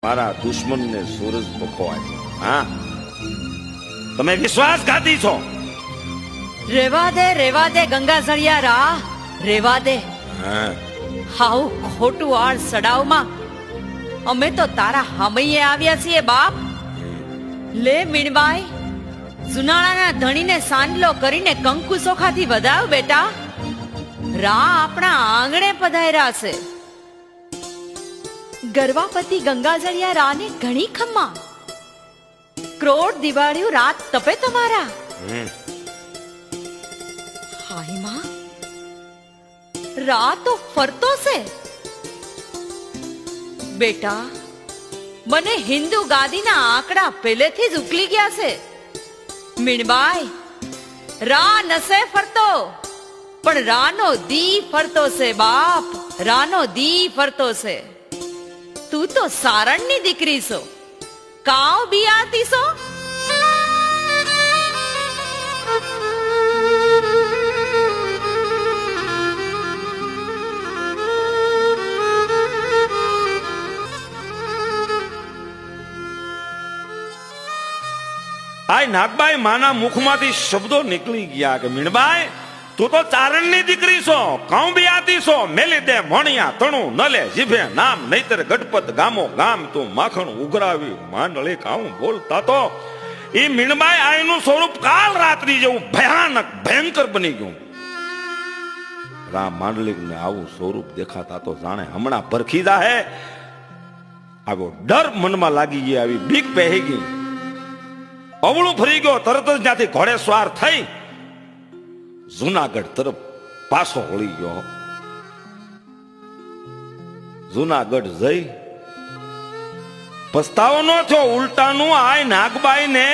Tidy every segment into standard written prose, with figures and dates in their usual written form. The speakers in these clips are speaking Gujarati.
મારા દુશ્મનને સૂરજ બપોવાય. હા, તમે વિશ્વાસઘાતી છો. રેવા દે ગંગાજળિયા રા, રેવા દે. હા, હાઉ ખોટું આળ સડાવમાં અમે તો તારા હામૈયે આવ્યા છીએ બાપ. લે મીણબાઈ, સુનાળાના ધણીને સાંડલો કરીને કંકુ ચોખાથી વધાવ બેટા. રા આપણા આંગણે પધાર્યા છે. ગર્વાપતિ ગંગાજળિયા રાને ઘણી ખમ્મા. ક્રોડ દિવાળીઓ રાત તપે તમારા. હાય માં, રા તો ફરતો છે બેટા. મને હિન્દુ ગાદીના આંકડા પહેલેથી જ ઉકલી ગયા છે. મીણબાઈ, રા નસે ફરતો, પણ રાનો દી ફરતો છે બાપ. રાનો દી ફરતો છે. તું તો સારણની દીકરી છો, કાવ બિયાતી છો. આ નાગબાઈ માના મુખમાંથી શબ્દો નીકળી ગયા કે મીણબાઈ, તું તો ચારણની દીકરી છો, કાઉ બિયાતી છો. મેલી દે મોણિયા તણું ન લે જીભે નામ, નહીતર ગઢપત ગામો ગામ તું માખણ ઉઘરાવી માંડળી કાઉ બોલતા તો. એ મીણબાઈ આઈનું સ્વરૂપ કાલ રાત્રિ જેવું ભયાનક ભયંકર બની ગયું. રામ માંડલિકને આવું સ્વરૂપ દેખાતા તો જાણે હમણાં પરખી જાહે. આવો ડર મનમાં લાગી ગઈ, આવી બીક પહેરી ગઈ. અવળું ફરી ગયો. તરત જ ત્યાંથી ઘોડે સ્વાર થઈ જુનાગઢ તરફ પાછો વળી ગયો. જુનાગઢ જઈ પસ્તાવો ન થયો. ઉલટાનું આ નાગબાઈ ને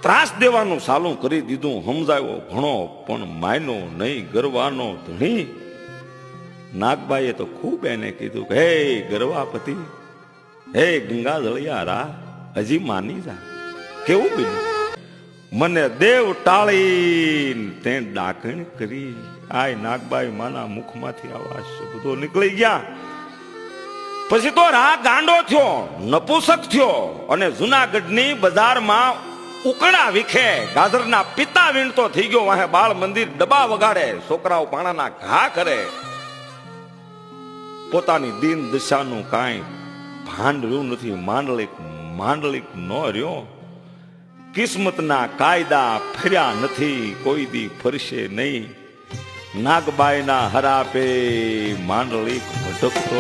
ત્રાસ દેવાનું ચાલુ કરી દીધું. સમજાવ્યો ઘણો પણ માયનો નહીં ગરવાનો ધણી. નાગબાઈએ તો ખૂબ એને કીધું કે હે ગરવાપતિ, હે ગંગાજળિયા રા, હજી માની જા. કેવું બન્યું? મને દેવ ટાળી તે ડાકણ કરી. આય નાગબાઈ માના મુખમાંથી આવા શબ્દો નીકળી ગયા. પછી તો રા ગાંડો થયો, નપુસક થયો અને જુનાગઢની બજારમાં ઉકળા વિખે ગાજરના પિતા વીણતો થઈ ગયો. વાહે બાળ મંદિર ડબ્બા વગાડે, છોકરાઓ પાણાના ઘા કરે. પોતાની દીન દશાનું કાંઈ ભાન રહ્યું નથી. માંડલિક નો રહ્યો. કિસ્મતના કાયદા ફર્યા નથી, કોઈ દી ફરશે નહીં. નાગબાઈના હરાપે માંડલિક ભટકતો